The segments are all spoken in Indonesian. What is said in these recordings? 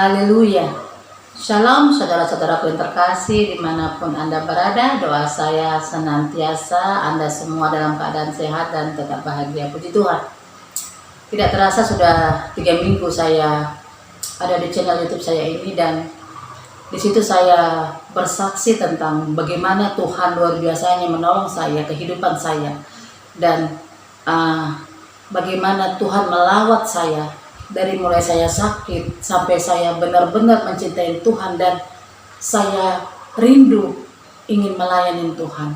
Haleluya. Shalom saudara-saudaraku yang terkasih dimanapun Anda berada. Doa saya senantiasa Anda semua dalam keadaan sehat dan tetap bahagia. Puji Tuhan. Tidak terasa sudah 3 minggu saya ada di channel YouTube saya ini, dan di situ saya bersaksi tentang bagaimana Tuhan luar biasanya menolong saya, kehidupan saya, dan bagaimana Tuhan melawat saya dari mulai saya sakit sampai saya benar-benar mencintai Tuhan dan saya rindu ingin melayani Tuhan.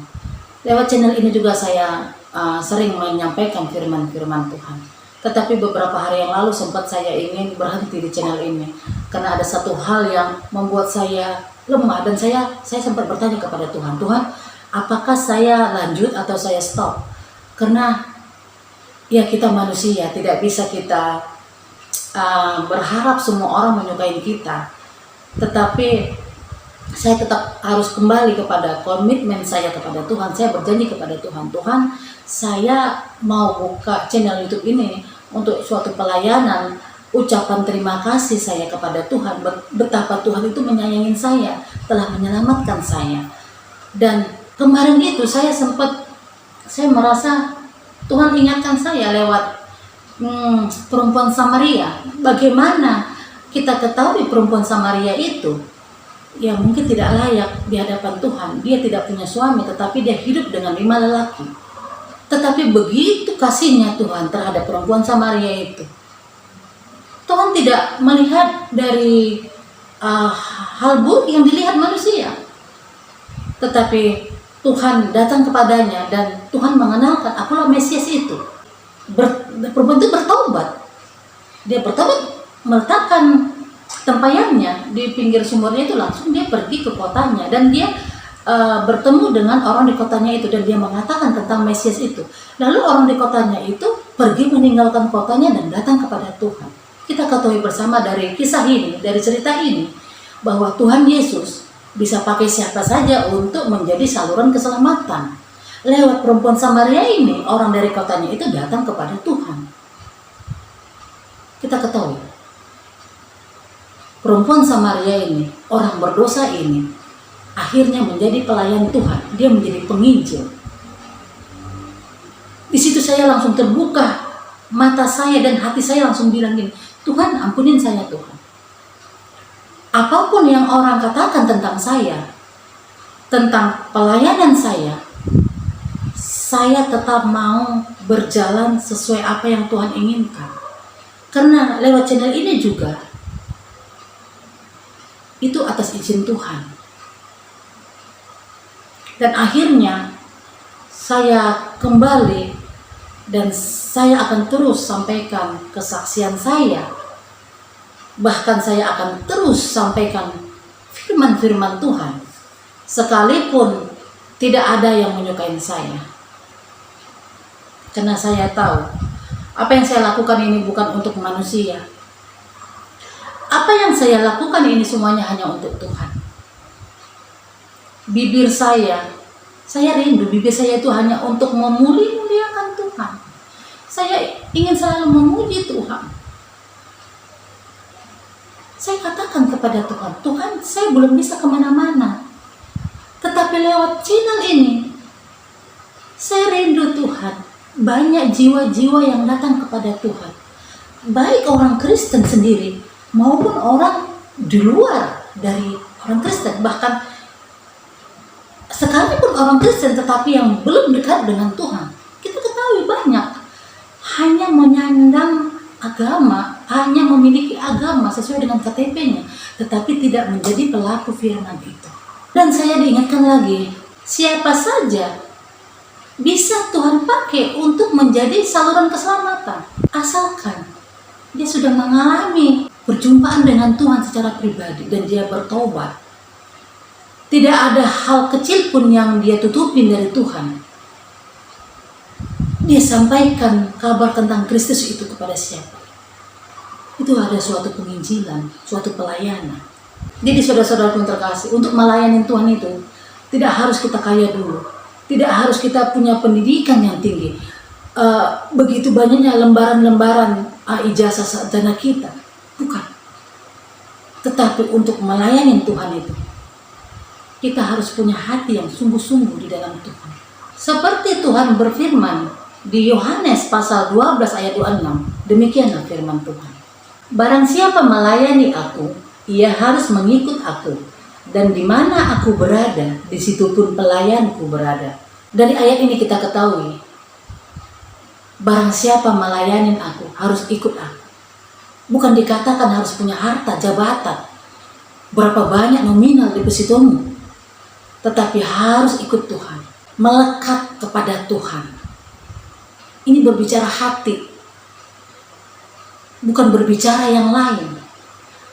Lewat channel ini juga saya sering menyampaikan firman-firman Tuhan. Tetapi beberapa hari yang lalu sempat saya ingin berhenti di channel ini karena ada satu hal yang membuat saya lemah, dan saya sempat bertanya kepada Tuhan, Tuhan, apakah saya lanjut atau saya stop? Karena ya kita manusia, tidak bisa kita berharap semua orang menyukai kita, tetapi saya tetap harus kembali kepada komitmen saya kepada Tuhan. Saya berjanji kepada Tuhan, Tuhan, saya mau buka channel YouTube ini untuk suatu pelayanan, ucapan terima kasih saya kepada Tuhan, betapa Tuhan itu menyayangi saya, telah menyelamatkan saya. Dan kemarin itu saya merasa Tuhan ingatkan saya lewat perempuan Samaria. Bagaimana kita ketahui perempuan Samaria itu yang mungkin tidak layak di hadapan Tuhan. Dia tidak punya suami, tetapi dia hidup dengan 5 lelaki. Tetapi begitu kasihnya Tuhan terhadap perempuan Samaria itu, Tuhan tidak melihat dari hal buruk yang dilihat manusia, tetapi Tuhan datang kepadanya dan Tuhan mengenalkan, akulah Mesias itu. Perempuan itu bertobat. Dia bertobat, meletakkan tempayannya di pinggir sumurnya itu, langsung dia pergi ke kotanya, dan dia bertemu dengan orang di kotanya itu, dan dia mengatakan tentang Mesias itu. Lalu orang di kotanya itu pergi meninggalkan kotanya dan datang kepada Tuhan. Kita ketahui bersama dari kisah ini, dari cerita ini, bahwa Tuhan Yesus bisa pakai siapa saja untuk menjadi saluran keselamatan. Lewat perempuan Samaria ini, orang dari kotanya itu datang kepada Tuhan. Kita ketahui, perempuan Samaria ini, orang berdosa ini, akhirnya menjadi pelayan Tuhan. Dia menjadi penginjil. Di situ saya langsung terbuka mata saya dan hati saya langsung bilang gini, Tuhan, ampunin saya Tuhan. Apapun yang orang katakan tentang saya, tentang pelayanan saya tetap mau berjalan sesuai apa yang Tuhan inginkan. Karena lewat channel ini juga, itu atas izin Tuhan. Dan akhirnya saya kembali dan saya akan terus sampaikan kesaksian saya. Bahkan saya akan terus sampaikan firman-firman Tuhan, sekalipun tidak ada yang menyukai saya. Karena saya tahu, apa yang saya lakukan ini bukan untuk manusia. Apa yang saya lakukan ini semuanya hanya untuk Tuhan. Bibir saya rindu, bibir saya itu hanya untuk memuliakan Tuhan. Saya ingin selalu memuji Tuhan. Saya katakan kepada Tuhan, Tuhan, saya belum bisa kemana-mana, tetapi lewat channel ini, saya rindu Tuhan. Banyak jiwa-jiwa yang datang kepada Tuhan, baik orang Kristen sendiri maupun orang di luar dari orang Kristen. Bahkan sekalipun orang Kristen tetapi yang belum dekat dengan Tuhan, kita ketahui banyak hanya menyandang agama, hanya memiliki agama sesuai dengan KTP-nya, tetapi tidak menjadi pelaku firman itu. Dan saya diingatkan lagi, siapa saja bisa Tuhan pakai untuk menjadi saluran keselamatan, asalkan dia sudah mengalami perjumpaan dengan Tuhan secara pribadi dan dia bertobat. Tidak ada hal kecil pun yang dia tutupin dari Tuhan. Dia sampaikan kabar tentang Kristus itu kepada siapa. Itu ada suatu penginjilan, suatu pelayanan. Jadi saudara-saudara yang terkasih, untuk melayani Tuhan itu tidak harus kita kaya dulu. Tidak harus kita punya pendidikan yang tinggi. Begitu banyaknya lembaran-lembaran ijazah sarjana kita. Bukan. Tetapi untuk melayani Tuhan itu, kita harus punya hati yang sungguh-sungguh di dalam Tuhan. Seperti Tuhan berfirman di Yohanes pasal 12 ayat 26, demikianlah firman Tuhan. Barang siapa melayani aku, ia harus mengikut aku, dan di mana aku berada, di situ pun pelayanku berada. Dari ayat ini kita ketahui, barang siapa melayani aku, harus ikut aku. Bukan dikatakan harus punya harta, jabatan, berapa banyak nominal depositomu, tetapi harus ikut Tuhan, melekat kepada Tuhan. Ini berbicara hati, bukan berbicara yang lain.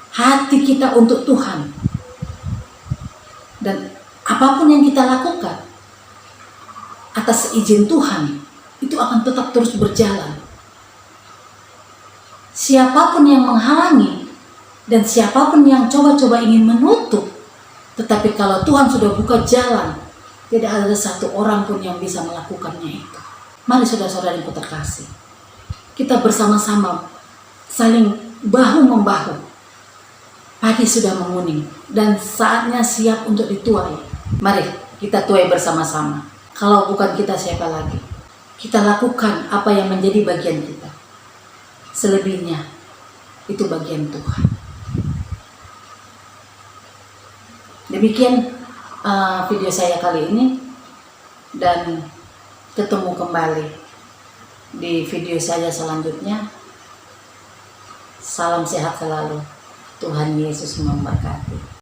Hati kita untuk Tuhan. Dan apapun yang kita lakukan atas izin Tuhan, itu akan tetap terus berjalan. Siapapun yang menghalangi dan siapapun yang coba-coba ingin menutup, tetapi kalau Tuhan sudah buka jalan, tidak ada satu orang pun yang bisa melakukannya itu. Mari saudara-saudariku terkasih, kita bersama-sama saling bahu-membahu. Padi sudah menguning dan saatnya siap untuk dituai. Mari kita tuai bersama-sama. Kalau bukan kita, siapa lagi? Kita lakukan apa yang menjadi bagian kita. Selebihnya itu bagian Tuhan. Demikian video saya kali ini, dan ketemu kembali di video saya selanjutnya. Salam sehat selalu. Tuhan Yesus memberkati.